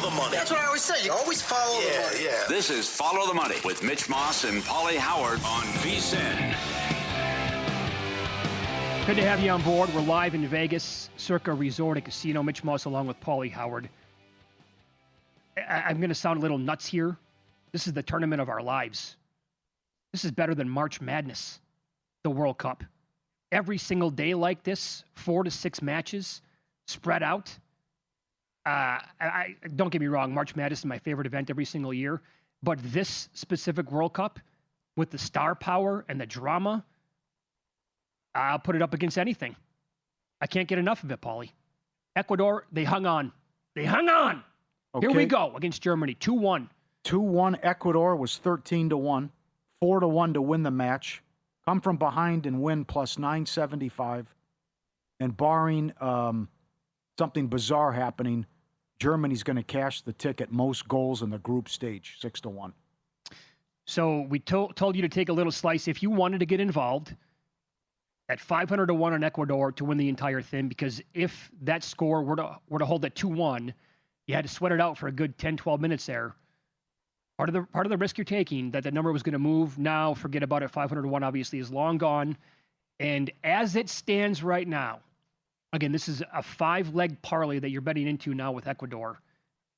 the money. That's what I always say. You always follow the money. Yeah. This is Follow the Money with Mitch Moss and Pauly Howard on VSiN. Good to have you on board. We're live in Vegas, Circa Resort and Casino. Mitch Moss along with Pauly Howard. I'm going to sound a little nuts here. This is the tournament of our lives. This is better than March Madness, the World Cup. Every single day like this, 4 to 6 matches spread out. I don't get me wrong, March Madness is my favorite event every single year. But this specific World Cup, with the star power and the drama, I'll put it up against anything. I can't get enough of it, Pauly. Ecuador, they hung on. They hung on. Okay. Here we go against Germany, 2-1. 2-1. Ecuador was 13-1, 4-1 to win the match. Come from behind and win plus 975. And barring something bizarre happening, Germany's going to cash the ticket. Most goals in the group stage, 6-1. So we told you to take a little slice if you wanted to get involved at 500-1 on Ecuador to win the entire thing, because if that score were to hold at 2-1, you had to sweat it out for a good 10, 12 minutes there. Part of the risk you're taking, that the number was going to move. Now, forget about it. 500-1 obviously is long gone. And as it stands right now, again, this is a 5-leg parlay that you're betting into now with Ecuador.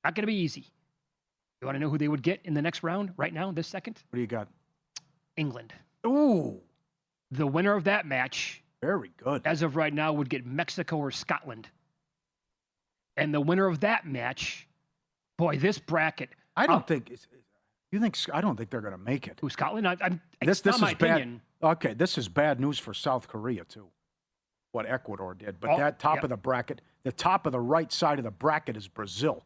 Not going to be easy. You want to know who they would get in the next round right now, this second? What do you got? England. Ooh. The winner of that match, very good, as of right now, would get Mexico or Scotland. And the winner of that match, boy, this bracket. I don't think they're going to make it. Who, Scotland? This not my is bad. opinion. Okay, this is bad news for South Korea too. What Ecuador did, but that top of the bracket, the top of the right side of the bracket is Brazil.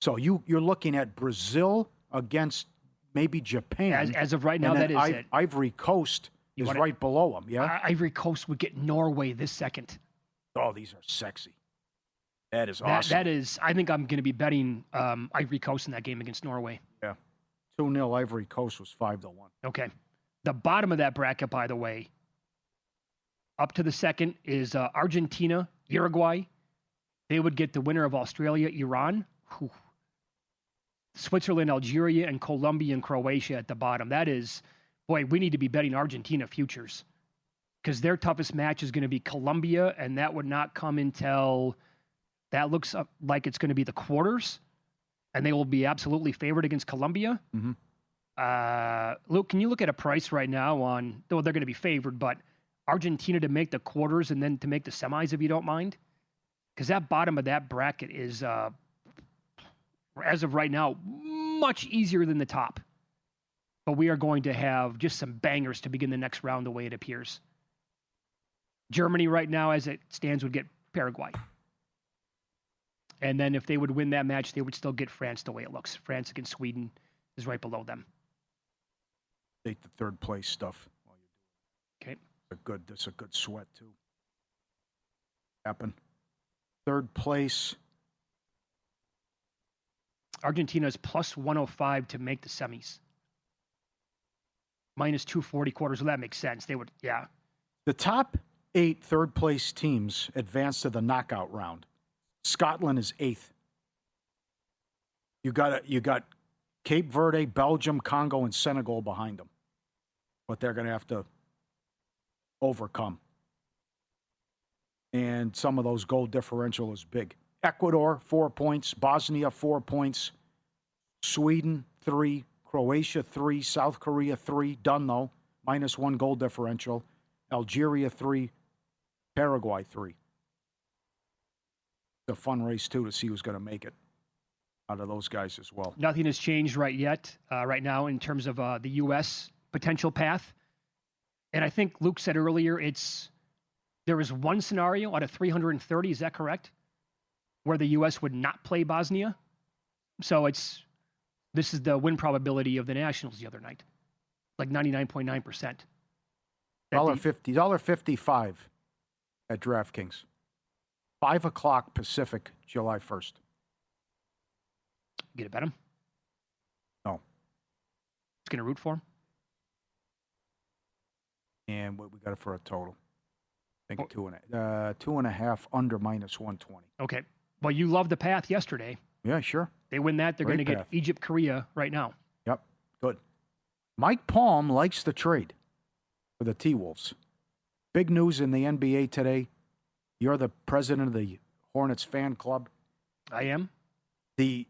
So you're looking at Brazil against maybe Japan. As of right now, that is it. Ivory Coast is right below them. Yeah, Ivory Coast would get Norway this second. Oh, these are sexy. That is awesome. That is. I think I'm going to be betting Ivory Coast in that game against Norway. Yeah, 2-0 Ivory Coast was 5-1. Okay, the bottom of that bracket, by the way, up to the second is Argentina, Uruguay. They would get the winner of Australia, Iran. Whew. Switzerland, Algeria, and Colombia and Croatia at the bottom. That is, boy, we need to be betting Argentina futures, because their toughest match is going to be Colombia, and that would not come until that looks like it's going to be the quarters, and they will be absolutely favored against Colombia. Mm-hmm. Luke, can you look at a price right now on, though they're going to be favored, but Argentina to make the quarters and then to make the semis, if you don't mind? Because that bottom of that bracket is, as of right now, much easier than the top. But we are going to have just some bangers to begin the next round the way it appears. Germany right now, as it stands, would get Paraguay. And then if they would win that match, they would still get France the way it looks. France against Sweden is right below them. Take the third place stuff. Okay. That's a good sweat, too. Happen. Third place. Argentina is plus 105 to make the semis. Minus 240 quarters. Well, that makes sense. They would, yeah. The top 8 third-place teams advance to the knockout round. Scotland is 8th. You got Cape Verde, Belgium, Congo, and Senegal behind them. But they're going to have to overcome. And some of those goal differential is big. Ecuador, 4 points. Bosnia, 4 points. Sweden, 3. Croatia, 3. South Korea, 3. Done, though. -1 goal differential. Algeria, 3. Paraguay, 3. It's a fun race, too, to see who's going to make it out of those guys as well. Nothing has changed right now in terms of the U.S. potential path. And I think Luke said earlier, there is one scenario out of 330, is that correct? Where the U.S. would not play Bosnia. So this is the win probability of the Nationals the other night, like 99.9%. $55 at DraftKings. 5 o'clock Pacific, July 1st. Get a bet him? No. Just going to root for him? And what we got it for a total? I think 2.5 under -120. Okay. Well, you loved the path yesterday. Yeah, sure. They win that, they're going to Great get path. Egypt, Korea right now. Yep, good. Mike Palm likes the trade for the T-Wolves. Big news in the NBA today. You're the president of the Hornets fan club. I am. The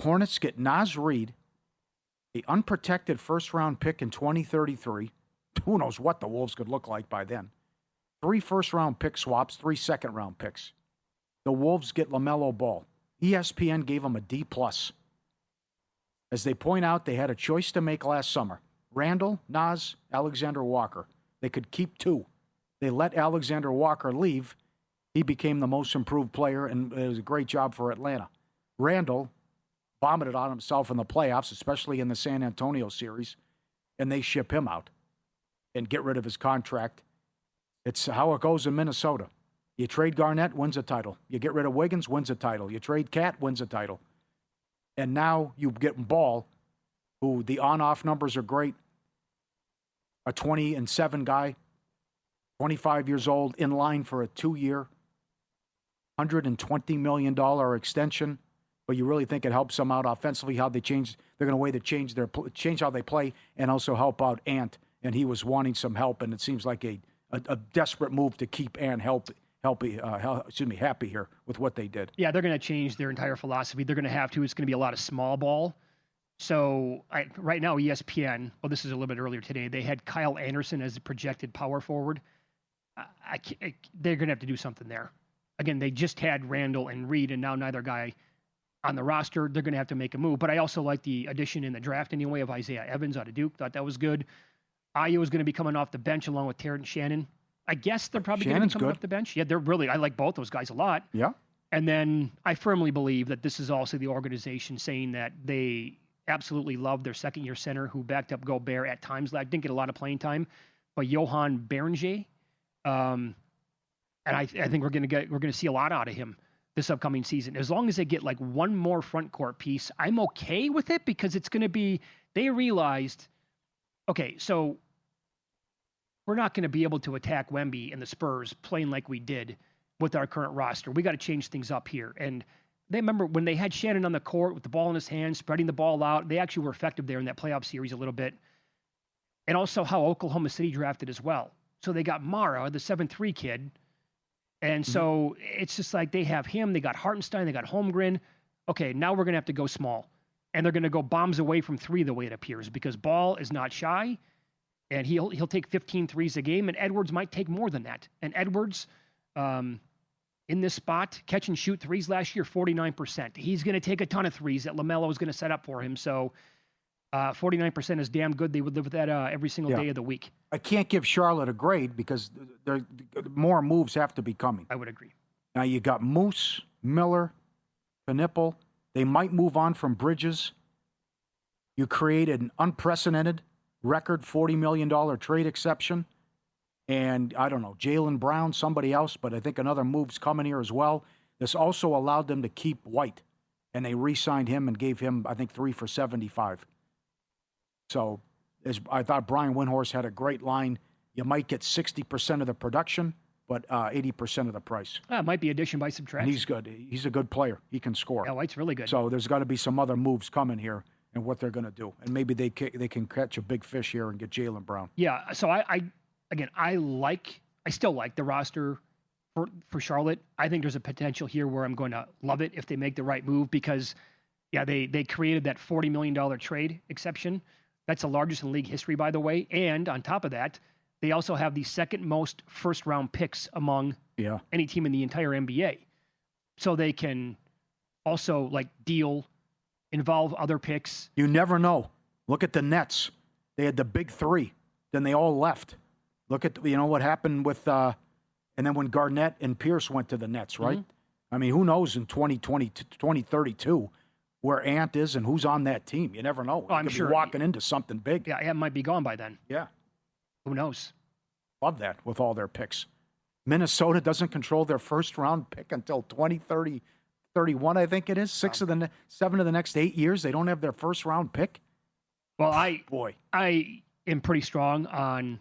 Hornets get Naz Reid, the unprotected first-round pick in 2033. Who knows what the Wolves could look like by then. 3 first-round pick swaps, 3 second-round picks. The Wolves get LaMelo Ball. ESPN gave them a D+. As they point out, they had a choice to make last summer. Randall, Naz, Alexander Walker. They could keep 2. They let Alexander Walker leave. He became the most improved player, and it was a great job for Atlanta. Randall vomited on himself in the playoffs, especially in the San Antonio series, and they ship him out and get rid of his contract. It's how it goes in Minnesota. You trade Garnett, wins a title. You get rid of Wiggins, wins a title. You trade Cat, wins a title. And now you get Ball, who the on-off numbers are great. A 20-7 guy, 25 years old, in line for a 2-year, $120 million extension. But you really think it helps them out offensively? How they change? They're going to change how they play, and also help out Ant. And he was wanting some help, and it seems like a desperate move to keep Ant happy here with what they did. Yeah, they're going to change their entire philosophy. They're going to have to. It's going to be a lot of small ball. So right now, ESPN, well, this is a little bit earlier today, they had Kyle Anderson as the projected power forward. They're going to have to do something there. Again, they just had Randall and Reed, and now neither guy on the roster. They're going to have to make a move. But I also like the addition in the draft anyway of Isaiah Evans out of Duke. Thought that was good. Ayo is going to be coming off the bench along with Terrence Shannon. I guess they're probably going to be coming off the bench. Yeah, I like both those guys a lot. Yeah. And then I firmly believe that this is also the organization saying that they absolutely love their second-year center who backed up Gobert at times. Didn't get a lot of playing time, but Johan Berenger. And I think we're going to see a lot out of him this upcoming season. As long as they get like one more front court piece, I'm okay with it because it's going to be. They realized, okay, so we're not going to be able to attack Wemby and the Spurs playing like we did with our current roster. We got to change things up here. And they remember when they had Shannon on the court with the ball in his hand, spreading the ball out. They actually were effective there in that playoff series a little bit. And also how Oklahoma City drafted as well. So they got Mara, the 7'3" kid. And so it's just like they have him. They got Hartenstein. They got Holmgren. Okay, now we're going to have to go small. And they're going to go bombs away from 3 the way it appears because Ball is not shy. And he'll take 15 threes a game. And Edwards might take more than that. And Edwards, in this spot, catch and shoot threes last year, 49%. He's going to take a ton of threes that LaMelo is going to set up for him. So 49% is damn good. They would live with that every single day of the week. I can't give Charlotte a grade because more moves have to be coming. I would agree. Now you got Moose, Miller, Knipple. They might move on from Bridges. You created an unprecedented record $40 million trade exception. And I don't know, Jaylen Brown, somebody else, but I think another move's coming here as well. This also allowed them to keep White. And they re-signed him and gave him, I think, 3 for $75. So I thought Brian Windhorst had a great line. You might get 60% of the production, but 80% of the price. It might be addition by subtraction. And he's good. He's a good player. He can score. Yeah, White's really good. So there's got to be some other moves coming here and what they're going to do. And maybe they can catch a big fish here and get Jaylen Brown. Yeah, so I still like the roster for Charlotte. I think there's a potential here where I'm going to love it if they make the right move because, yeah, they created that $40 million trade exception. That's the largest in league history, by the way. And on top of that, they also have the second most first-round picks among any team in the entire NBA. So they can also, involve other picks. You never know. Look at the Nets. They had the big 3. Then they all left. Look at, what happened with, and then when Garnett and Pierce went to the Nets, right? Mm-hmm. I mean, who knows in 2032 where Ant is and who's on that team. You never know. I'm sure. Be walking into something big. Yeah, Ant might be gone by then. Yeah. Who knows? Love that with all their picks. Minnesota doesn't control their first-round pick until 2031, I think it is. 7 of the next 8 years, they don't have their first-round pick. Well, I am pretty strong on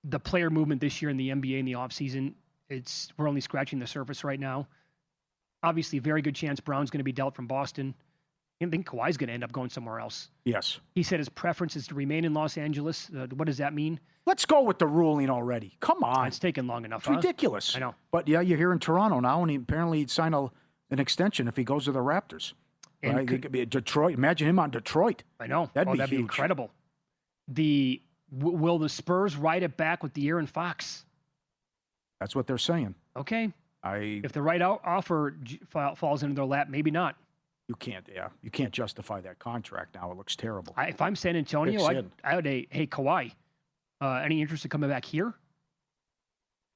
the player movement this year in the NBA in the offseason. We're only scratching the surface right now. Obviously, very good chance Brown's going to be dealt from Boston. I think Kawhi's going to end up going somewhere else. Yes. He said his preference is to remain in Los Angeles. What does that mean? Let's go with the ruling already. Come on. It's taken long enough, It's ridiculous. I know. But, yeah, you're here in Toronto now, and apparently he'd sign an extension if he goes to the Raptors. And right? It could be Detroit. Imagine him on Detroit. I know. That'd be huge. Incredible. Will the Spurs ride it back with De'Aaron Fox? That's what they're saying. Okay. If the right offer falls into their lap, maybe not. You can't justify that contract now. It looks terrible. If I'm San Antonio, I would say, hey, Kawhi, any interest in coming back here?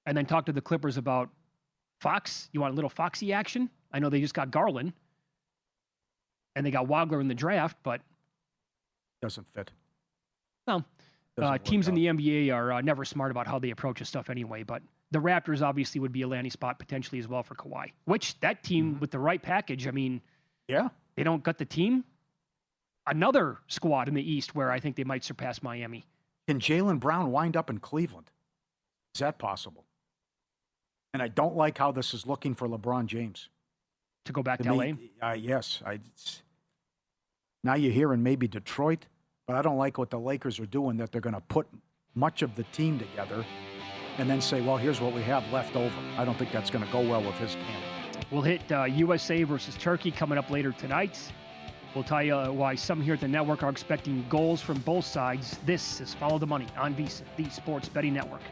And then talk to the Clippers about Fox. You want a little Foxy action? I know they just got Garland. And they got Wagler in the draft, but... Doesn't fit. No. Teams in the NBA are never smart about how they approach this stuff anyway, but the Raptors obviously would be a landing spot potentially as well for Kawhi, which that team with the right package, I mean... Yeah. They don't got the team. Another squad in the East where I think they might surpass Miami. Can Jaylen Brown wind up in Cleveland? Is that possible? And I don't like how this is looking for LeBron James. To go back to LA? Yes. Now you're hearing maybe Detroit, but I don't like what the Lakers are doing, that they're going to put much of the team together and then say, well, here's what we have left over. I don't think that's going to go well with his camp. We'll hit USA versus Turkey coming up later tonight. We'll tell you why some here at the network are expecting goals from both sides. This is Follow the Money on VSiN, the Sports Betting Network.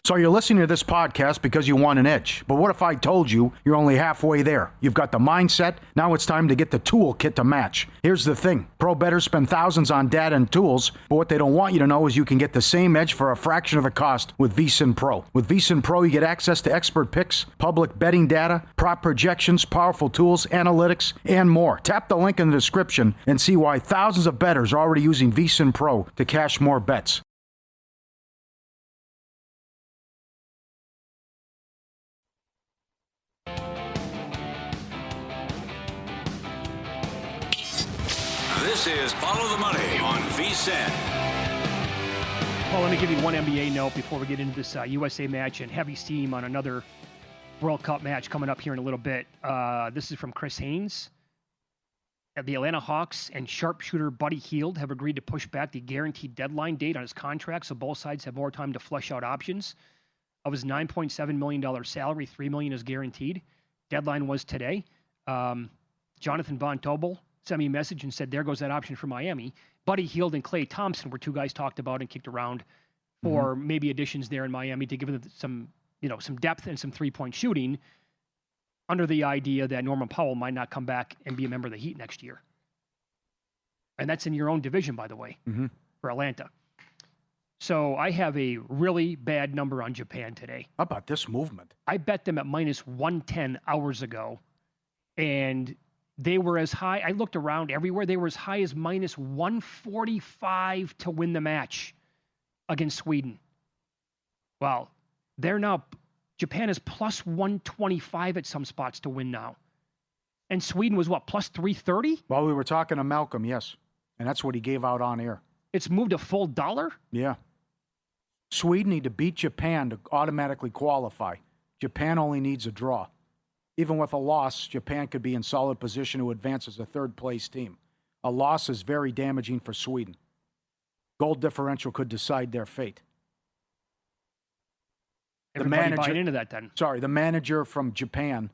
So you're listening to this podcast because you want an edge. But what if I told you you're only halfway there? You've got the mindset. Now it's time to get the toolkit to match. Here's the thing. Pro bettors spend thousands on data and tools, but what they don't want you to know is you can get the same edge for a fraction of the cost with VSiN Pro. With VSiN Pro, you get access to expert picks, public betting data, prop projections, powerful tools, analytics, and more. Tap the link in the description and see why thousands of bettors are already using VSiN Pro to cash more bets. This is Follow the Money on VSiN. Well, let me give you one NBA note before we get into this USA match and heavy steam on another World Cup match coming up here in a little bit. This is from Chris Haynes. The Atlanta Hawks and sharpshooter Buddy Hield have agreed to push back the guaranteed deadline date on his contract so both sides have more time to flesh out options. Of his $9.7 million salary, $3 million is guaranteed. Deadline was today. Jonathan Von Tobel sent me a message and said, there goes that option for Miami. Buddy Hield and Klay Thompson were two guys talked about and kicked around for maybe additions there in Miami to give them some depth and some three-point shooting under the idea that Norman Powell might not come back and be a member of the Heat next year. And that's in your own division, by the way, for Atlanta. So I have a really bad number on Japan today. How about this movement? I bet them at minus 110 hours ago, and they were as high. I looked around everywhere. They were as high as minus 145 to win the match against Sweden. Well, they're now, Japan is plus 125 at some spots to win now. And Sweden was what, plus 330? Well, we were talking to Malcolm, yes. And that's what he gave out on air. It's moved a full $1? Yeah. Sweden need to beat Japan to automatically qualify. Japan only needs a draw. Even with a loss, Japan could be in solid position to advance as a third-place team. A loss is very damaging for Sweden. Goal differential could decide their fate. Everybody buying into that then. Sorry, the manager from Japan,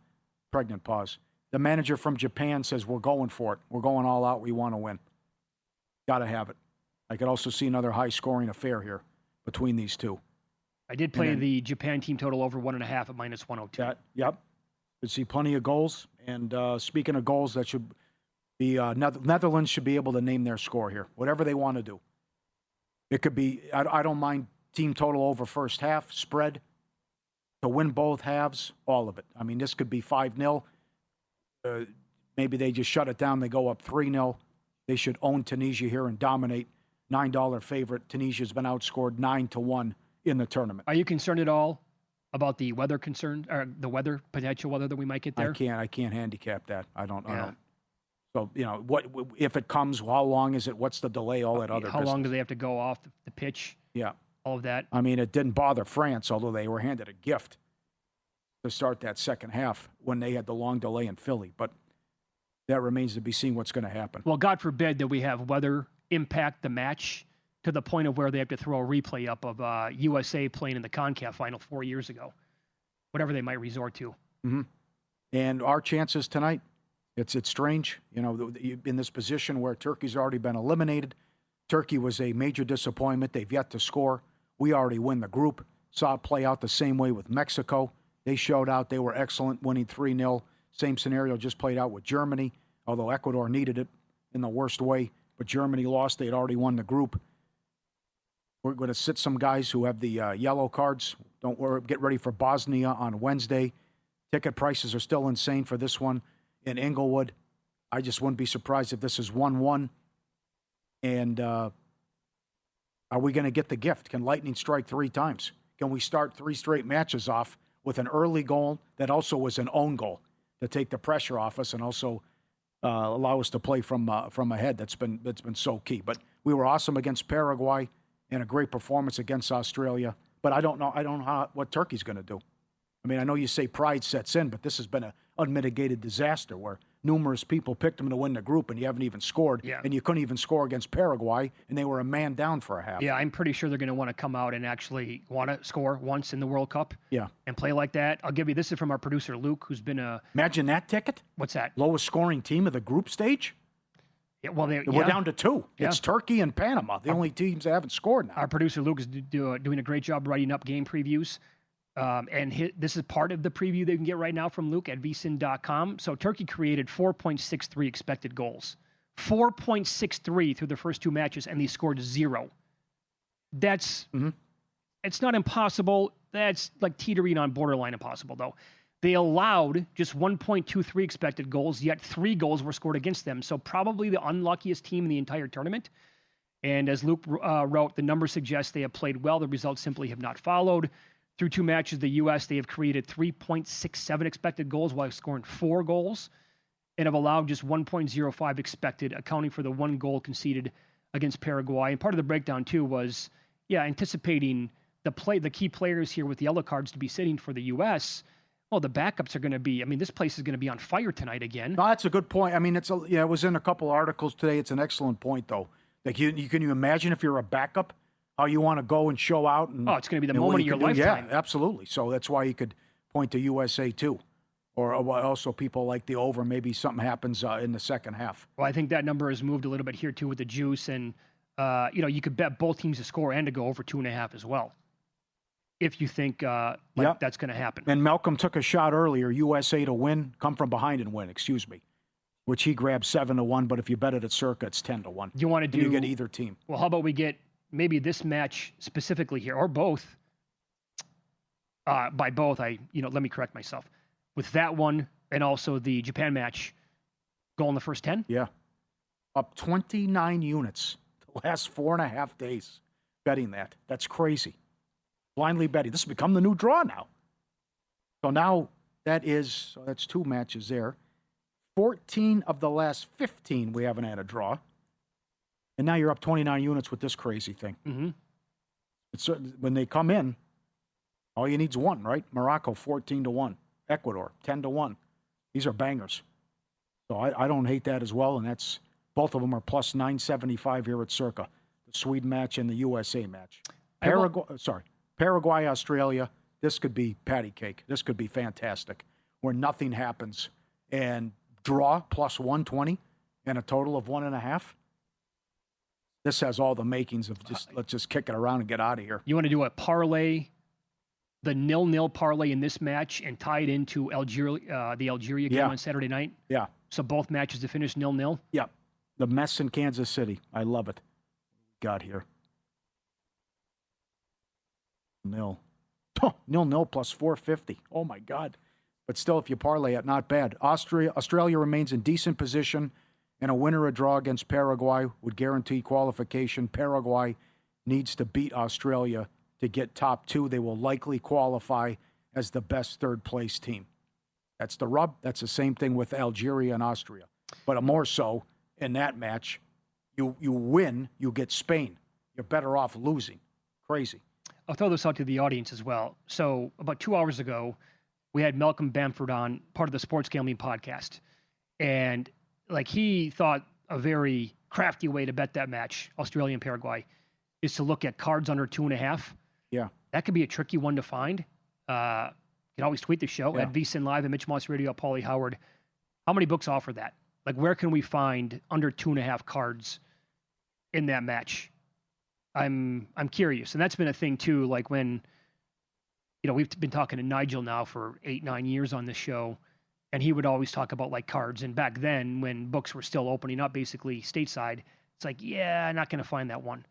pregnant pause. The manager from Japan says, we're going for it. We're going all out. We want to win. Got to have it. I could also see another high-scoring affair here between these two. I did play the Japan team total over 1.5 at minus 102. Yep. Could see plenty of goals. And speaking of goals, that should be Netherlands should be able to name their score here. Whatever they want to do. It could be, I don't mind team total over first half, spread, to win both halves, all of it. I mean, this could be 5-0. Maybe they just shut it down. They go up 3-0. They should own Tunisia here and dominate. $9 favorite. Tunisia's been outscored 9-1 in the tournament. Are you concerned at all about the weather concern or the weather, potential weather that we might get there? I can't handicap that. I don't. So, what if it comes, how long is it? What's the delay? All that other How business. long do they have to go off the pitch? Yeah. All of that. I mean, it didn't bother France, although they were handed a gift to start that second half when they had the long delay in Philly. But that remains to be seen what's going to happen. Well, God forbid that we have weather impact the match to the point of where they have to throw a replay up of USA playing in the CONCACAF final 4 years ago. Whatever they might resort to. Mm-hmm. And our chances tonight, it's strange. In this position where Turkey's already been eliminated. Turkey was a major disappointment. They've yet to score. We already win the group. Saw it play out the same way with Mexico. They showed out. They were excellent, winning 3-0. Same scenario just played out with Germany, although Ecuador needed it in the worst way. But Germany lost. They had already won the group. We're going to sit some guys who have the yellow cards. Don't worry. Get ready for Bosnia on Wednesday. Ticket prices are still insane for this one in Inglewood. I just wouldn't be surprised if this is 1-1. And are we going to get the gift? Can Lightning strike 3 times? Can we start 3 straight matches off with an early goal that also was an own goal to take the pressure off us and also allow us to play from ahead? That's been so key. But we were awesome against Paraguay and a great performance against Australia. But I don't know what Turkey's going to do. I mean, I know you say pride sets in, but this has been an unmitigated disaster where numerous people picked them to win the group, and you haven't even scored. Yeah. And you couldn't even score against Paraguay, and they were a man down for a half. Yeah, I'm pretty sure they're going to want to come out and actually want to score once in the World Cup. Yeah. And play like that. I'll give you, this is from our producer, Luke, who's been Imagine that ticket. What's that? Lowest scoring team of the group stage. Yeah, well, We're down to 2. Yeah. It's Turkey and Panama, the only teams that haven't scored now. Our producer, Luke, is doing a great job writing up game previews. This is part of the preview they can get right now from Luke at vsin.com. So Turkey created 4.63 expected goals. 4.63 through the first 2 matches, and they scored 0. That's It's not impossible. That's like teetering on borderline impossible, though. They allowed just 1.23 expected goals, yet 3 goals were scored against them. So probably the unluckiest team in the entire tournament. And as Luke wrote, the numbers suggest they have played well. The results simply have not followed. Through 2 matches, the U.S., they have created 3.67 expected goals while scoring 4 goals and have allowed just 1.05 expected, accounting for the 1 goal conceded against Paraguay. And part of the breakdown, too, was, anticipating the key players here with the yellow cards to be sitting for the U.S., well, the backups are going to be, this place is going to be on fire tonight again. No, that's a good point. It was in a couple articles today. It's an excellent point, though. Like, can you imagine if you're a backup, how you want to go and show out? And, it's going to be the moment of your lifetime. Yeah, absolutely. So that's why you could point to USA, too. Or also people like the over, maybe something happens in the second half. Well, I think that number has moved a little bit here, too, with the juice. And, you could bet both teams to score and to go over 2.5 as well, if you think that's going to happen. And Malcolm took a shot earlier, USA to win, come from behind and win, which he grabbed 7-1, but if you bet it at Circa, it's 10-1. You want to do... You get either team. Well, how about we get maybe this match specifically here, or both? By both, let me correct myself. With that one and also the Japan match, goal in the first 10? Yeah. Up 29 units the last 4.5 days betting that. That's crazy. Blindly betting. This has become the new draw now. So now that's 2 matches there. 14 of the last 15 we haven't had a draw. And now you're up 29 units with this crazy thing. Mm-hmm. It's, when they come in, all you need is 1, right? Morocco, 14-1. Ecuador, 10-1. These are bangers. So I don't hate that as well, and that's both of them are plus 975 here at Circa. The Sweden match and the USA match. Paraguay, Australia, this could be patty cake. This could be fantastic, where nothing happens. And draw plus 120 and a total of 1.5. This has all the makings of let's just kick it around and get out of here. You want to do a parlay, the 0-0 parlay in this match and tie it into the Algeria game on Saturday night? Yeah. So both matches to finish 0-0? Yeah. The mess in Kansas City. I love it. Got here. 0. 0-0 plus 450. Oh, my God. But still, if you parlay it, not bad. Australia remains in decent position, and a winner or draw against Paraguay would guarantee qualification. Paraguay needs to beat Australia to get top 2. They will likely qualify as the best third-place team. That's the rub. That's the same thing with Algeria and Austria. but more so in that match. You win, you get Spain. You're better off losing. Crazy. I'll throw this out to the audience as well. So about 2 hours ago, we had Malcolm Bamford on, part of the Sports Gambling Podcast. And like he thought a very crafty way to bet that match, Australia and Paraguay, is to look at cards under 2.5. Yeah. That could be a tricky one to find. You can always tweet the show at VSiN Live and Mitch Moss Radio at Pauly Howard. How many books offer that? Like, where can we find under 2.5 cards in that match? I'm curious. And that's been a thing too. Like when, we've been talking to Nigel now for 8-9 years on this show, and he would always talk about like cards. And back then when books were still opening up basically stateside, it's like, yeah, I'm not going to find that one.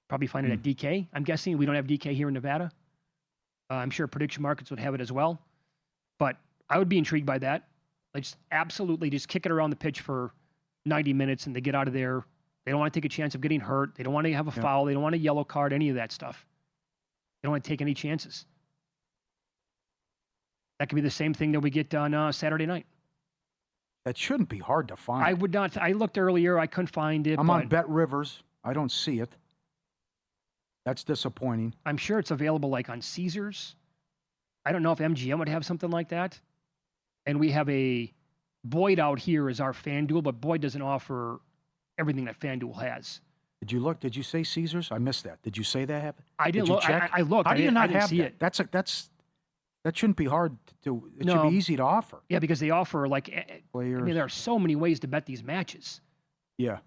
Probably find it at DK. I'm guessing we don't have DK here in Nevada. I'm sure prediction markets would have it as well, but I would be intrigued by that. Like absolutely just kick it around the pitch for 90 minutes and they get out of there. They don't want to take a chance of getting hurt. They don't want to have a foul. They don't want a yellow card, any of that stuff. They don't want to take any chances. That could be the same thing that we get on Saturday night. That shouldn't be hard to find. I would not. I looked earlier. I couldn't find it. I'm on Bet Rivers. I don't see it. That's disappointing. I'm sure it's available like on Caesars. I don't know if MGM would have something like that. And we have a Boyd out here as our FanDuel, but Boyd doesn't offer everything that FanDuel has. Did you look? Did you say Caesars? I missed that. Did you say that? I didn't look. I looked. How do you not have see that? It. That shouldn't be hard to do. It should be easy to offer. Yeah, because they offer like players. I mean, there are so many ways to bet these matches. Yeah.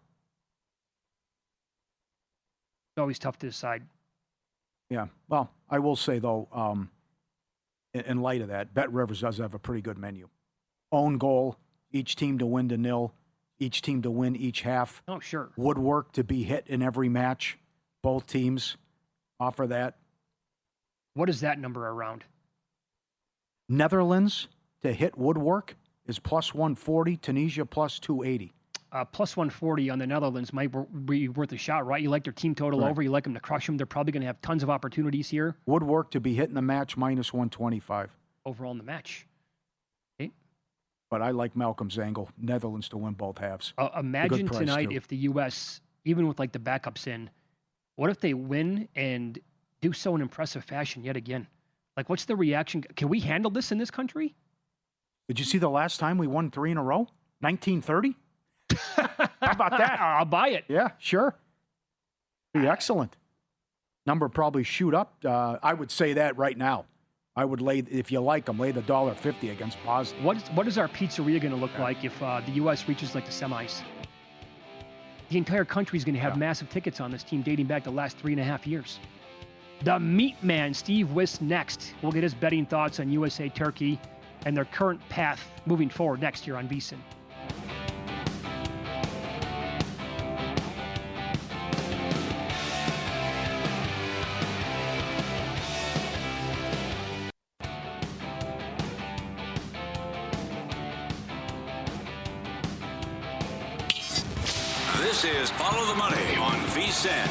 It's always tough to decide. Yeah. Well, I will say though, in light of that, Bet Rivers does have a pretty good menu. Own goal, each team to win to 0, each team to win each half. Oh, sure. Woodwork to be hit in every match. Both teams offer that. What is that number around? Netherlands to hit woodwork is plus 140. Tunisia plus 280. Plus 140 on the Netherlands might be worth a shot, right? You like their team total over. You like them to crush them. They're probably going to have tons of opportunities here. Woodwork to be hit in the match minus 125. Overall in the match. Okay. But I like Malcolm's angle. Netherlands to win both halves. Imagine tonight if the U.S., even with like the backups in, what if they win and do so in impressive fashion yet again? Like, what's the reaction? Can we handle this in this country? Did you see the last time we won 3 in a row? 1930? How about that? I'll buy it. Yeah, sure. Be excellent. Number probably shoot up. I would say that right now. I would lay, if you like them, lay the $1.50 against Bosnia. What is our pizzeria going to look like if the U.S. reaches like the semis? The entire country is going to have massive tickets on this team dating back the last 3.5 years. The Meat Man, Steve Wyss, next. We'll get his betting thoughts on USA Turkey and their current path moving forward next year on VSiN. This is Follow the Money on VSiN.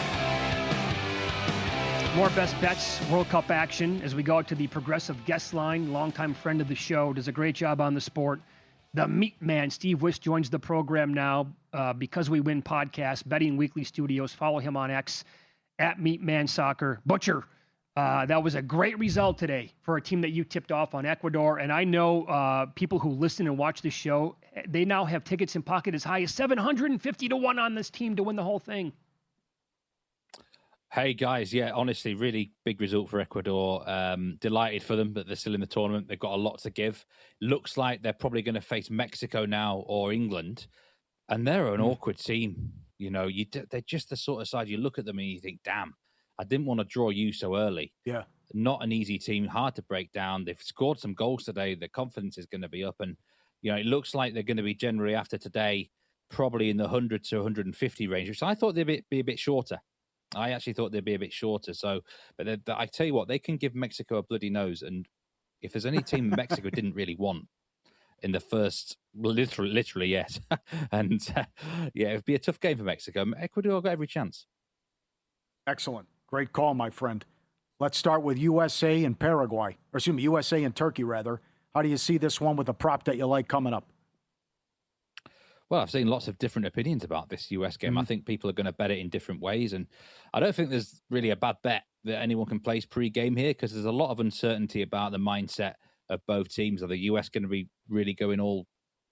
More best bets, World Cup action as we go out to the Progressive guest line. Longtime friend of the show, does a great job on the sport. The Meat Man, Steve Wyss, joins the program now. Because We Win podcast, Betting Weekly Studios. Follow him on X at Meat Man Soccer. Butcher, that was a great result today for a team that you tipped off on Ecuador. And I know people who listen and watch this show, they now have tickets in pocket as high as 750 to 1 on this team to win the whole thing. Hey guys, yeah, honestly, really big result for Ecuador. Delighted for them, but they're still in the tournament. They've got a lot to give. Looks like they're probably going to face Mexico now or England, and they're an awkward team. You know, they're just the sort of side you look at them and you think, damn, I didn't want to draw you so early. Yeah, not an easy team, hard to break down. They've scored some goals today. Their confidence is going to be up, and it looks like they're going to be generally after today, probably in the 100 to 150 range, which I thought they'd be a bit shorter. I actually thought they'd be a bit shorter. But I tell you what, they can give Mexico a bloody nose. And if there's any team Mexico didn't really want in the first, literally yes. And it'd be a tough game for Mexico. Ecuador got every chance. Excellent. Great call, my friend. Let's start with USA and Paraguay. Or excuse me, USA and Turkey, rather. How do you see this one with a prop that you like coming up? Well, I've seen lots of different opinions about this US game. I think people are going to bet it in different ways. And I don't think there's really a bad bet that anyone can place pre-game here because there's a lot of uncertainty about the mindset of both teams. Are the US going to be really going all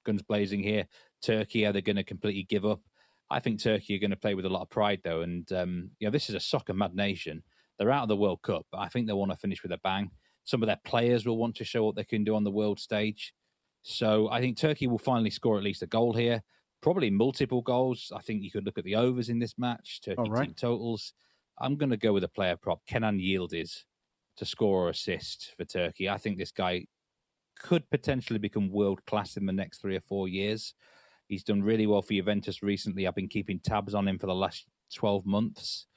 guns blazing here? Turkey, are they going to completely give up? I think Turkey are going to play with a lot of pride, though. And, this is a soccer mad nation. They're out of the World Cup, but I think they want to finish with a bang. Some of their players will want to show what they can do on the world stage. So I think Turkey will finally score at least a goal here, probably multiple goals. I think you could look at the overs in this match, Turkey team totals. I'm going to go with a player prop, Kenan Yildiz, to score or assist for Turkey. I think this guy could potentially become world-class in the next 3 or 4 years. He's done really well for Juventus recently. I've been keeping tabs on him for the last 12 months.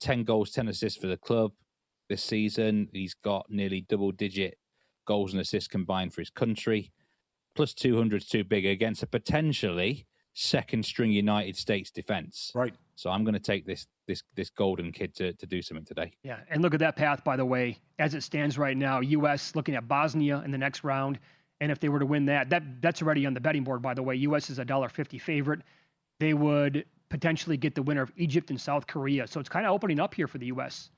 10 goals, 10 assists for the club this season. He's got nearly double-digit goals and assists combined for his country. Plus 200 is too big against a potentially second-string United States defense. Right. So I'm going to take this golden kid to do something today. Yeah, and look at that path, by the way, as it stands right now. U.S. looking at Bosnia in the next round, and if they were to win that's already on the betting board, by the way. U.S. is a $1.50 favorite. They would potentially get the winner of Egypt and South Korea. So it's kind of opening up here for the U.S.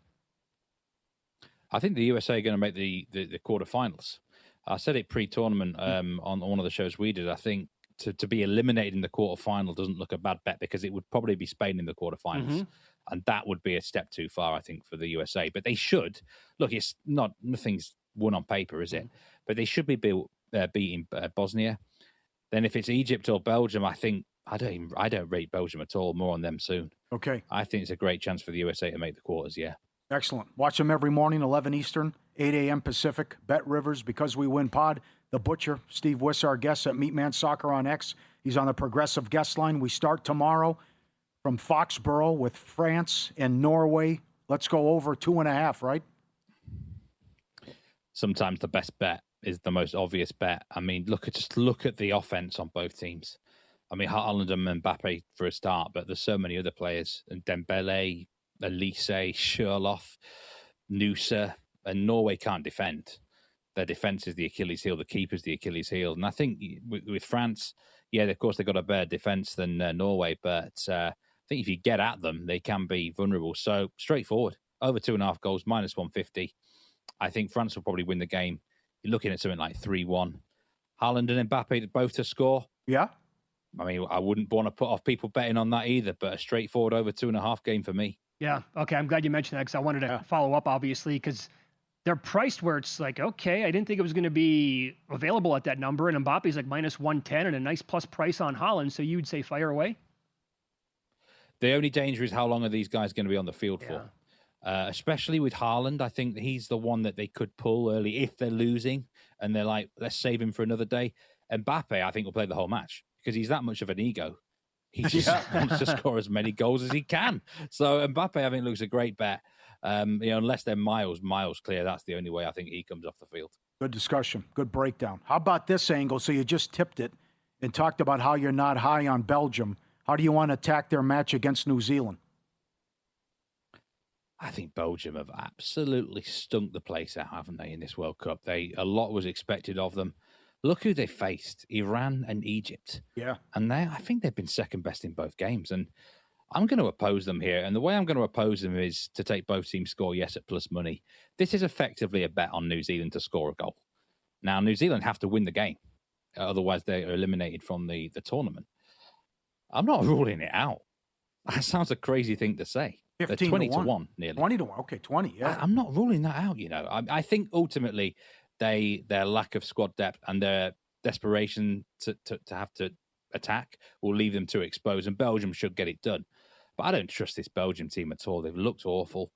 I think the USA are going to make the quarterfinals. I said it pre-tournament on one of the shows we did. I think to be eliminated in the quarterfinal doesn't look a bad bet because it would probably be Spain in the quarterfinals. And that would be a step too far, I think, for the USA. But they should. Look, it's nothing's won on paper, is it? But they should be beating Bosnia. Then if it's Egypt or Belgium, I think I don't rate Belgium at all. More on them soon. Okay. I think it's a great chance for the USA to make the quarters, yeah. Excellent. Watch them every morning, 11 Eastern, 8 a.m. Pacific. Bet Rivers, Because We Win Pod. The Butcher, Steve Wyss, our guest at Meatman Soccer on X. He's on the Progressive Guest Line. We start tomorrow from Foxborough with France and Norway. Let's go over 2.5, right? Sometimes the best bet is the most obvious bet. I mean, look at the offense on both teams. I mean, Haaland and Mbappe for a start, but there's so many other players. And Dembele, Elise, Sherlock, Nusa, and Norway can't defend. Their defense is the Achilles heel. The keeper's the Achilles heel. And I think with France, yeah, of course, they've got a better defense than Norway, but I think if you get at them, they can be vulnerable. So straightforward, over 2.5 goals, minus 150. I think France will probably win the game. You're looking at something like 3-1. Haaland and Mbappe both to score. Yeah. I mean, I wouldn't want to put off people betting on that either, but a straightforward over 2.5 game for me. Yeah. Okay. I'm glad you mentioned that because I wanted to follow up, obviously, because they're priced where it's like, okay, I didn't think it was going to be available at that number. And Mbappe's like minus 110 and a nice plus price on Haaland. So you would say fire away? The only danger is how long are these guys going to be on the field for? Especially with Haaland, I think he's the one that they could pull early if they're losing and they're like, let's save him for another day. Mbappe, I think, will play the whole match because he's that much of an ego. He just wants to score as many goals as he can. So Mbappe, I think, looks a great bet. Unless they're miles clear, that's the only way I think he comes off the field. Good discussion. Good breakdown. How about this angle? So you just tipped it and talked about how you're not high on Belgium. How do you want to attack their match against New Zealand? I think Belgium have absolutely stunk the place out, haven't they, in this World Cup? A lot was expected of them. Look who they faced, Iran and Egypt. Yeah. And I think they've been second best in both games. And I'm going to oppose them here. And the way I'm going to oppose them is to take both teams score yes at plus money. This is effectively a bet on New Zealand to score a goal. Now, New Zealand have to win the game. Otherwise, they are eliminated from the tournament. I'm not ruling it out. That sounds a crazy thing to say. 15 They're 20 to 1. Nearly. 20 to 1. Okay, 20, yeah. I'm not ruling that out, I think ultimately their lack of squad depth and their desperation to have to attack will leave them too exposed, and Belgium should get it done. But I don't trust this Belgium team at all. They've looked awful.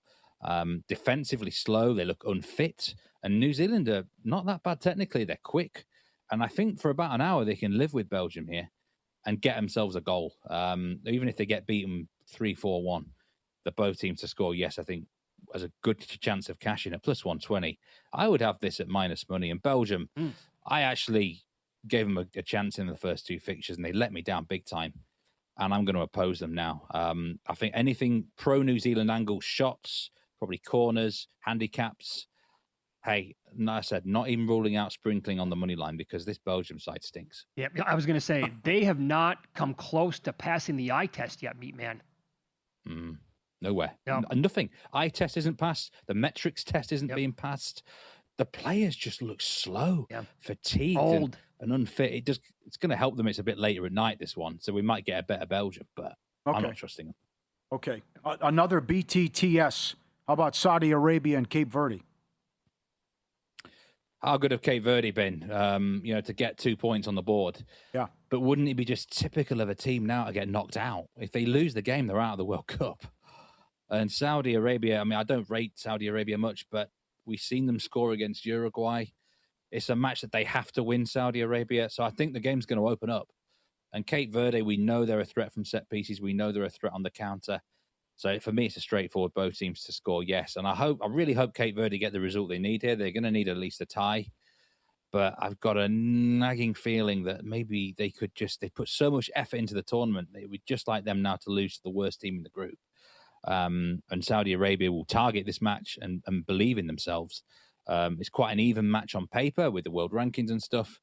Defensively slow. They look unfit. And New Zealand are not that bad technically. They're quick. And I think for about an hour they can live with Belgium here and get themselves a goal. Even if they get beaten 3-4-1, the both teams to score, yes, I think has a good chance of cashing at plus 120. I would have this at minus money. And Belgium, I actually gave them a chance in the first two fixtures and they let me down big time. And I'm going to oppose them now. I think anything pro-New Zealand angle, shots, probably corners, handicaps, Hey, I said, not even ruling out sprinkling on the money line because this Belgium side stinks. Yeah, I was going to say, they have not come close to passing the eye test yet, Meat Man. Nowhere. No. Nothing. Eye test isn't passed. The metrics test isn't being passed. The players just look slow, fatigued, old, and unfit. It's going to help them. It's a bit later at night, this one, so we might get a better Belgium, but I'm not trusting them. Okay. Another BTTS. How about Saudi Arabia and Cape Verde? How good have Cape Verde been, to get 2 points on the board? Yeah. But wouldn't it be just typical of a team now to get knocked out? If they lose the game, they're out of the World Cup. And Saudi Arabia, I mean, I don't rate Saudi Arabia much, but we've seen them score against Uruguay. It's a match that they have to win, Saudi Arabia. So I think the game's going to open up. And Cape Verde, we know they're a threat from set pieces. We know they're a threat on the counter. So for me, it's a straightforward both teams to score, yes. And I really hope Cape Verde get the result they need here. They're going to need at least a tie. But I've got a nagging feeling that maybe they put so much effort into the tournament, they would just like them now to lose to the worst team in the group. And Saudi Arabia will target this match and believe in themselves. It's quite an even match on paper with the world rankings and stuff.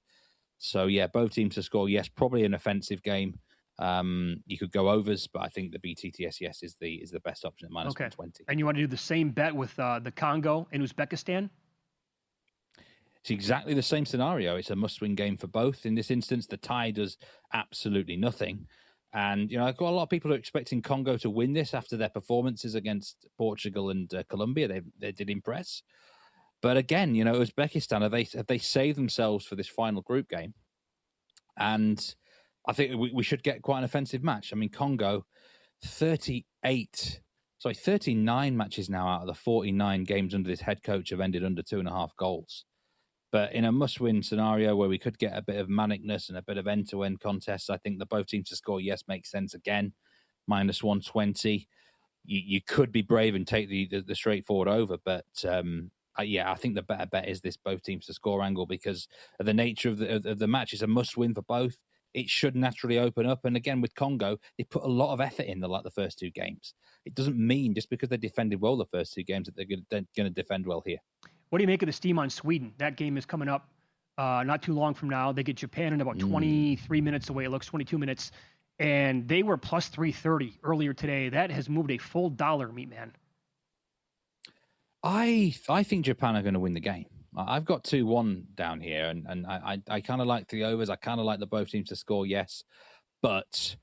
So, yeah, both teams to score, yes, probably an offensive game. You could go overs, but I think the BTTS yes is the best option at minus 120. And you want to do the same bet with the Congo and Uzbekistan? It's exactly the same scenario. It's a must-win game for both. In this instance, the tie does absolutely nothing. And, I've got a lot of people who are expecting Congo to win this after their performances against Portugal and Colombia. They did impress. But again, Uzbekistan, have they saved themselves for this final group game? And I think we should get quite an offensive match. I mean, Congo, 39 matches now out of the 49 games under this head coach have ended under 2.5 goals. But in a must-win scenario where we could get a bit of manicness and a bit of end-to-end contests, I think the both teams to score, yes, makes sense again. Minus 120. You could be brave and take the straightforward over, but I think the better bet is this both teams to score angle because of the nature of the match. It's a must-win for both. It should naturally open up. And again, with Congo, they put a lot of effort in the first two games. It doesn't mean just because they defended well the first two games that they're going to defend well here. What do you make of the steam on Sweden? That game is coming up not too long from now. They get Japan in about 23 minutes away. It looks 22 minutes. And they were plus 330 earlier today. That has moved a full dollar, Meat Man. I think Japan are going to win the game. I've got 2-1 down here, and I kind of like the overs. I kind of like the both teams to score, yes. But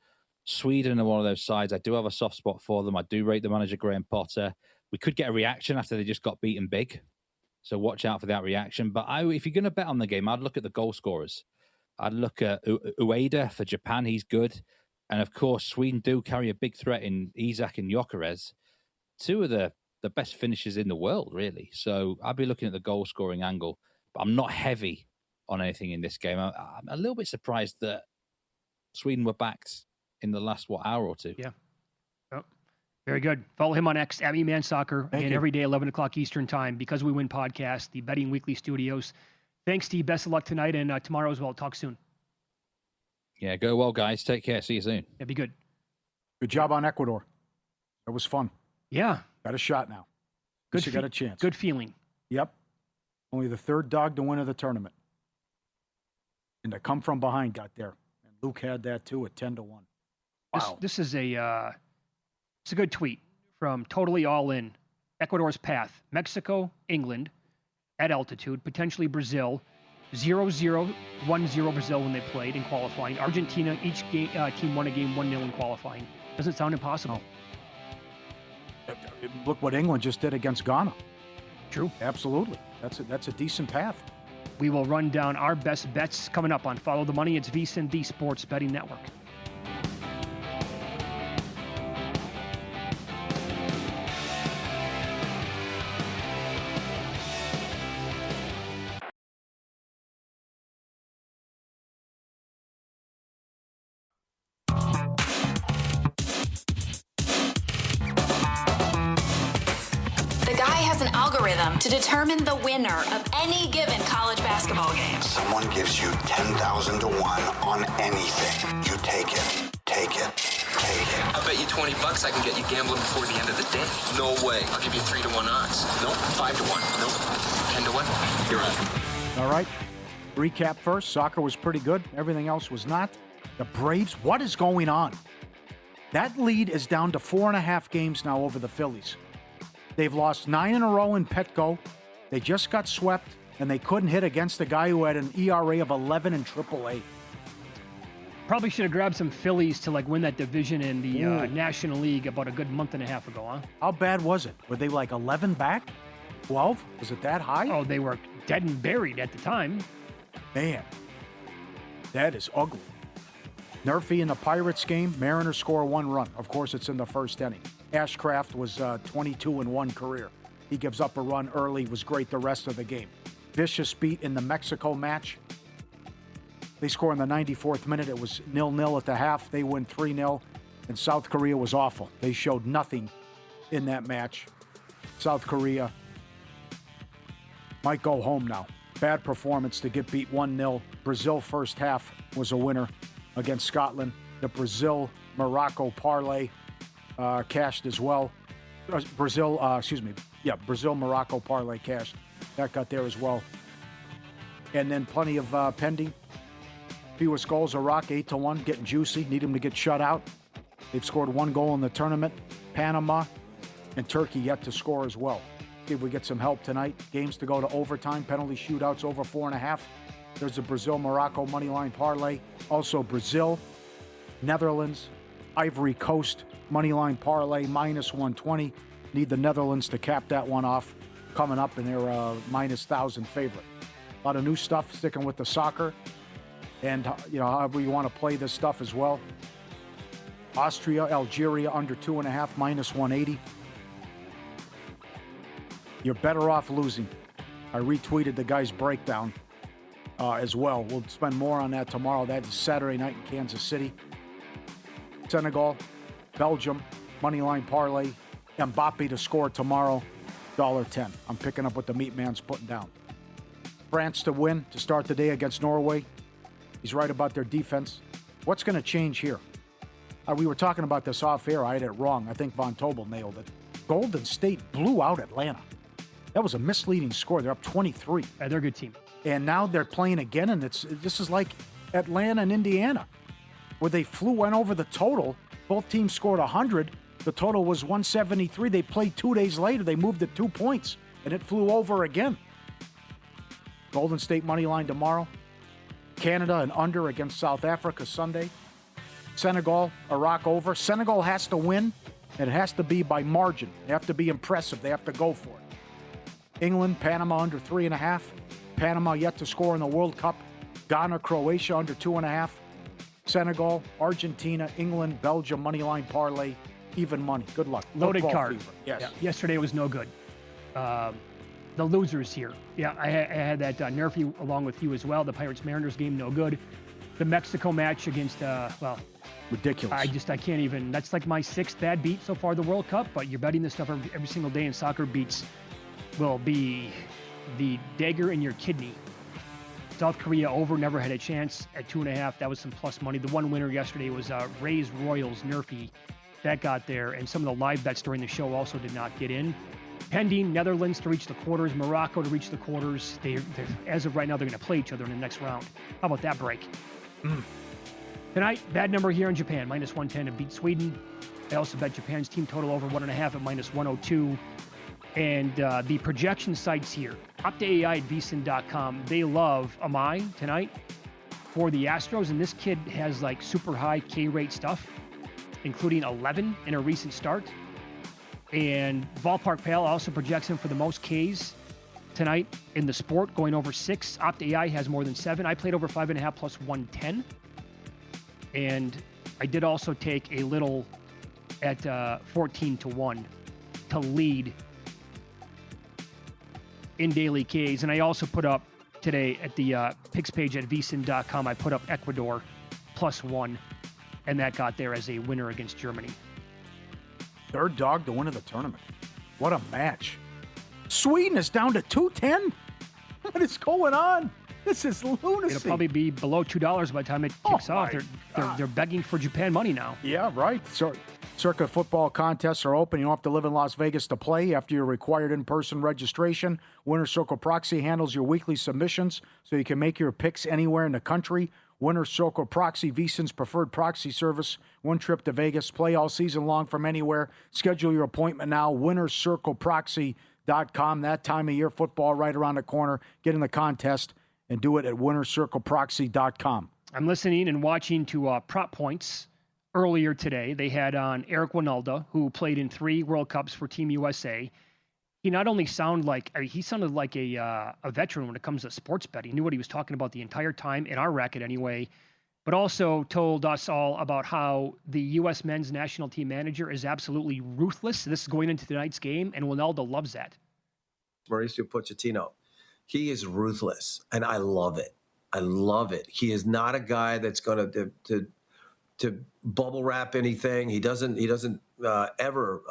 Sweden are one of those sides. I do have a soft spot for them. I do rate the manager, Graham Potter. We could get a reaction after they just got beaten big. So watch out for that reaction. But if you're going to bet on the game, I'd look at the goal scorers. I'd look at Ueda for Japan. He's good. And, of course, Sweden do carry a big threat in Isak and Gyökeres. Two of the best finishers in the world, really. So I'd be looking at the goal-scoring angle. But I'm not heavy on anything in this game. I'm a little bit surprised that Sweden were backed in the last, hour or two. Yeah. Oh, very good. Follow him on X, at Man Soccer, and every day, 11 o'clock Eastern Time, Because We Win podcast, the Betting Weekly Studios. Thanks, Steve. Best of luck tonight and tomorrow as well. Talk soon. Yeah, go well, guys. Take care. See you soon. Yeah, be good. Good job on Ecuador. That was fun. Yeah. Got a shot now. Good. You got a chance. Good feeling. Yep. Only the third dog to win of the tournament. And the come from behind got there. And Luke had that too at 10-1. Wow. This is it's a good tweet from Totally All In. Ecuador's path: Mexico, England, at altitude, potentially Brazil. 0-0, 1-0 Brazil when they played in qualifying. Argentina, each team won a game 1-0 in qualifying. Doesn't sound impossible. Look what England just did against Ghana. True. Absolutely. That's a decent path. We will run down our best bets coming up on Follow the Money. It's VSiN, the Sports Betting Network. To determine the winner of any given college basketball game. Someone gives you 10,000 to 1 on anything. You take it, take it, take it. bet you $20 I can get you gambling before the end of the day. No way. I'll give you 3-to-1 odds. Nope. 5-to-1. Nope. 10-to-1. You're on. All right. Recap first. Soccer was pretty good. Everything else was not. The Braves, what is going on? That lead is down to 4.5 games now over the Phillies. They've lost 9 in a row in Petco. They just got swept, and they couldn't hit against the guy who had an ERA of 11 in AAA. Probably should have grabbed some Phillies to win that division in the National League about a good month and a half ago, huh? How bad was it? Were they 11 back? 12? Was it that high? Oh, they were dead and buried at the time. Man, that is ugly. Nerfy in the Pirates game, Mariners score 1 run. Of course, it's in the first inning. Ashcraft was 22 in 1 career. He gives up a run early, was great the rest of the game. Vicious beat in the Mexico match. They score in the 94th minute. It was 0-0 at the half. They win 3-0, and South Korea was awful. They showed nothing in that match. South Korea might go home now. Bad performance to get beat 1-0. Brazil first half was a winner against Scotland. The Brazil-Morocco parlay cashed as well. Brazil-Morocco parlay cashed. That got there as well. And then plenty of pending. Fewest goals, Iraq 8-1, getting juicy. Need them to get shut out. They've scored 1 goal in the tournament. Panama and Turkey yet to score as well. See if we get some help tonight. Games to go to overtime. Penalty shootouts over 4.5. There's a Brazil-Morocco moneyline parlay. Also Brazil, Netherlands, Ivory Coast moneyline parlay -120. Need the Netherlands to cap that one off. Coming up in their -1,000 favorite. A lot of new stuff sticking with the soccer. And, however you want to play this stuff as well. Austria, Algeria under 2.5 -180. You're better off losing. I retweeted the guy's breakdown as well. We'll spend more on that tomorrow. That's Saturday night in Kansas City. Senegal, Belgium, moneyline parlay. Mbappe to score tomorrow, $1.10. I'm picking up what the meat man's putting down. France to win to start the day against Norway. He's right about their defense. What's going to change here? We were talking about this off air. I had it wrong. I think Von Tobel nailed it. Golden State blew out Atlanta. That was a misleading score. They're up 23. They're a good team. And now they're playing again, and this is like Atlanta and Indiana, where they went over the total. Both teams scored 100. The total was 173. They played 2 days later. They moved it 2 points, and it flew over again. Golden State money line tomorrow. Canada and under against South Africa Sunday. Senegal, Iraq over. Senegal has to win, and it has to be by margin. They have to be impressive. They have to go for it. England, Panama under 3.5. Panama yet to score in the World Cup. Ghana, Croatia under 2.5. Senegal, Argentina, England, Belgium, moneyline parlay, even money. Good luck. Loaded Football card. fever. Yes. Yeah. Yesterday was no good. The losers here. Yeah, I had that Nerfy along with you as well. The Pirates-Mariners game, no good. The Mexico match against, ridiculous. I can't even. That's like my 6th bad beat so far the World Cup, but you're betting this stuff every single day, and soccer beats will be the dagger in your kidney. South Korea over, never had a chance at 2.5. That was some plus money. The one winner yesterday was Rays Royals Nerfy. That got there, and some of the live bets during the show also did not get in. Pending Netherlands to reach the quarters, Morocco to reach the quarters. They're as of right now, they're going to play each other in the next round. How about that break? Tonight, bad number here in Japan, -110 to beat Sweden. I also bet Japan's team total over 1.5 at -102. And the projection sites here, OptaAI at vsin.com, they love Amai tonight for the Astros. And this kid has super high K-rate stuff, including 11 in a recent start. And Ballpark Pal also projects him for the most Ks tonight in the sport, going over 6. OptAI has more than 7. I played over 5.5 plus 110. And I did also take a little at 14-1 to lead in daily Ks. And I also put up today at the picks page at vsin.com, I put up Ecuador +1, and that got there as a winner against Germany. Third dog to win of the tournament. What a match. Sweden is down to 210. What is going on? This is lunacy. It'll probably be below $2 by the time it kicks off. They're begging for Japan money now. Yeah, right. So Circa football contests are open. You don't have to live in Las Vegas to play. After your required in-person registration, Winner Circle Proxy handles your weekly submissions so you can make your picks anywhere in the country. Winner Circle Proxy, VSiN's preferred proxy service. One trip to Vegas. Play all season long from anywhere. Schedule your appointment now. WinnerCircleProxy.com. That time of year, football right around the corner. Get in the contest and do it at WinnerCircleProxy.com. I'm listening and watching to Prop Points. Earlier today, they had on Eric Winalda, who played in 3 World Cups for Team USA. He not only sounded like a veteran when it comes to sports betting. He knew what he was talking about the entire time, in our racket anyway, but also told us all about how the U.S. men's national team manager is absolutely ruthless. This is going into tonight's game, and Winalda loves that. Mauricio Pochettino, he is ruthless, and I love it. I love it. He is not a guy that's going to bubble wrap anything. He doesn't ever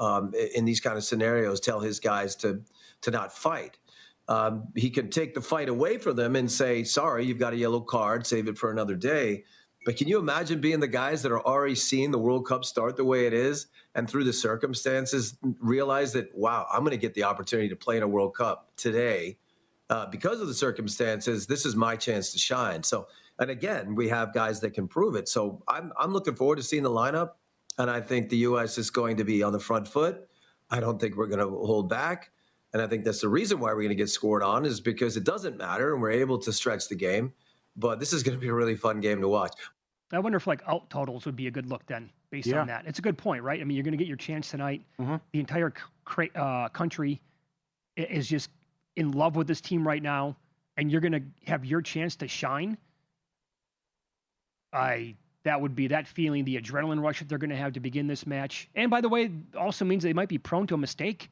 in these kind of scenarios tell his guys to not fight. He can take the fight away from them and say, sorry, you've got a yellow card, save it for another day. But can you imagine being the guys that are already seeing the World Cup start the way it is and through the circumstances realize that, wow, I'm going to get the opportunity to play in a World Cup today because of the circumstances. This is my chance to shine. So, and again, we have guys that can prove it. So I'm looking forward to seeing the lineup, and I think the U.S. is going to be on the front foot. I don't think we're going to hold back, and I think that's the reason why we're going to get scored on is because it doesn't matter, and we're able to stretch the game. But this is going to be a really fun game to watch. I wonder if out totals would be a good look then, based on that. It's a good point, right? I mean, you're going to get your chance tonight. Mm-hmm. The entire country is just in love with this team right now, and you're going to have your chance to shine. That would be that feeling, the adrenaline rush that they're going to have to begin this match. And by the way, it also means they might be prone to a mistake,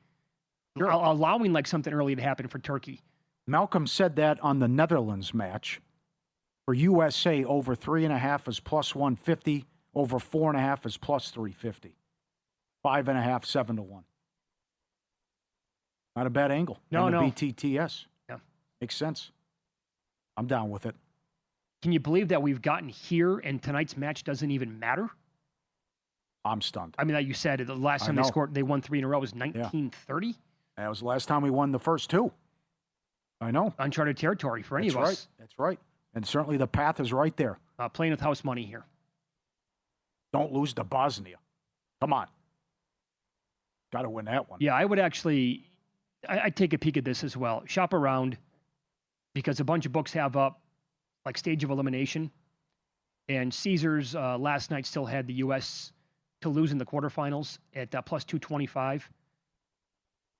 allowing something early to happen for Turkey. Malcolm said that on the Netherlands match. For USA, over 3.5 is plus 150. Over 4.5 is plus 350. 5.5, 7-1. Not a bad angle. No. BTTS. Yeah. Makes sense. I'm down with it. Can you believe that we've gotten here and tonight's match doesn't even matter? I'm stunned. I mean, like you said, the last time they won 3 in a row was 1930. That was the last time we won the first 2. I know. Uncharted territory for any of us. That's right. And certainly the path is right there. Playing with house money here. Don't lose to Bosnia. Come on. Got to win that one. Yeah, I would actually, I'd take a peek at this as well. Shop around because a bunch of books have up stage of elimination. And Caesars last night still had the U.S. to lose in the quarterfinals at plus 225.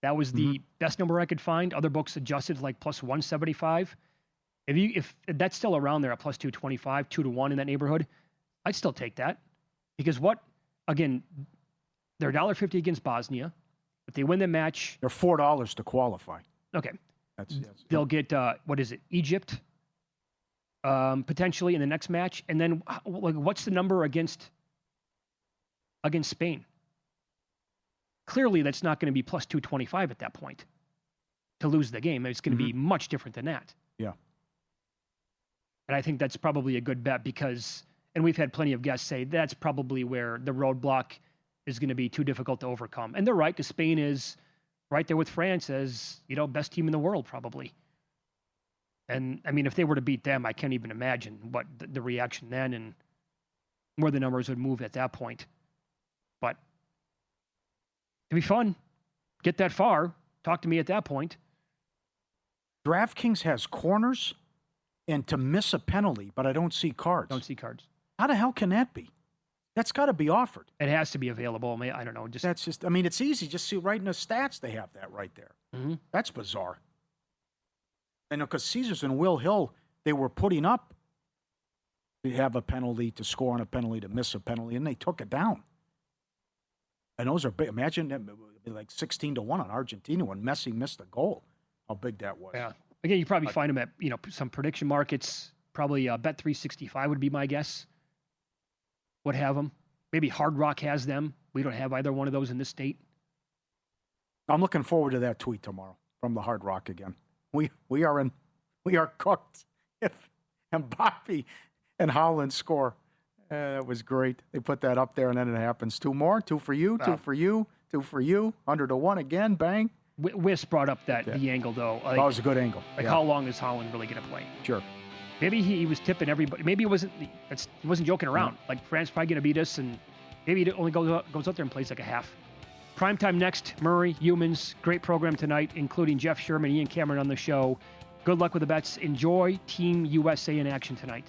That was the best number I could find. Other books adjusted plus 175. If that's still around there at plus 225, 2-1 in that neighborhood, I'd still take that. Because again, they're $1.50 against Bosnia. If they win the match, they're $4 to qualify. Okay. They'll get, Egypt, potentially in the next match. And then what's the number against Spain? Clearly, that's not going to be plus 225 at that point to lose the game. It's going to be much different than that. Yeah. And I think that's probably a good bet because, and we've had plenty of guests say that's probably where the roadblock is going to be too difficult to overcome. And they're right, because Spain is right there with France as, best team in the world probably. And I mean, if they were to beat them, I can't even imagine what the reaction then and where the numbers would move at that point. But it'd be fun. Get that far. Talk to me at that point. DraftKings has corners and to miss a penalty, but I don't see cards. Don't see cards. How the hell can that be? That's got to be offered. It has to be available. I don't know. It's easy. Just see right in the stats, they have that right there. Mm-hmm. That's bizarre. And because Caesars and Will Hill, they were putting up to have a penalty, to score on a penalty, to miss a penalty, and they took it down. And those are big. Imagine it would be 16-1 on Argentina when Messi missed a goal. How big that was. Yeah. Again, you probably find them at some prediction markets. Probably Bet365 would be my guess. Would have them. Maybe Hard Rock has them. We don't have either one of those in this state. I'm looking forward to that tweet tomorrow from the Hard Rock again. We are cooked if Mbappe and Haaland score. That was great. They put that up there, and then it happens. 2 more. 2 for you. 2 for you. 2 for you. 100-1 again. Bang. Wyss brought up the angle, though. That was a good angle. How long is Holland really going to play? Sure. Maybe he was tipping everybody. Maybe he wasn't joking around. Like, France probably going to beat us, and maybe he only goes out there and plays like a half. Primetime next. Murray, Humans. Great program tonight, including Jeff Sherman, Ian Cameron on the show. Good luck with the bets. Enjoy Team USA in action tonight.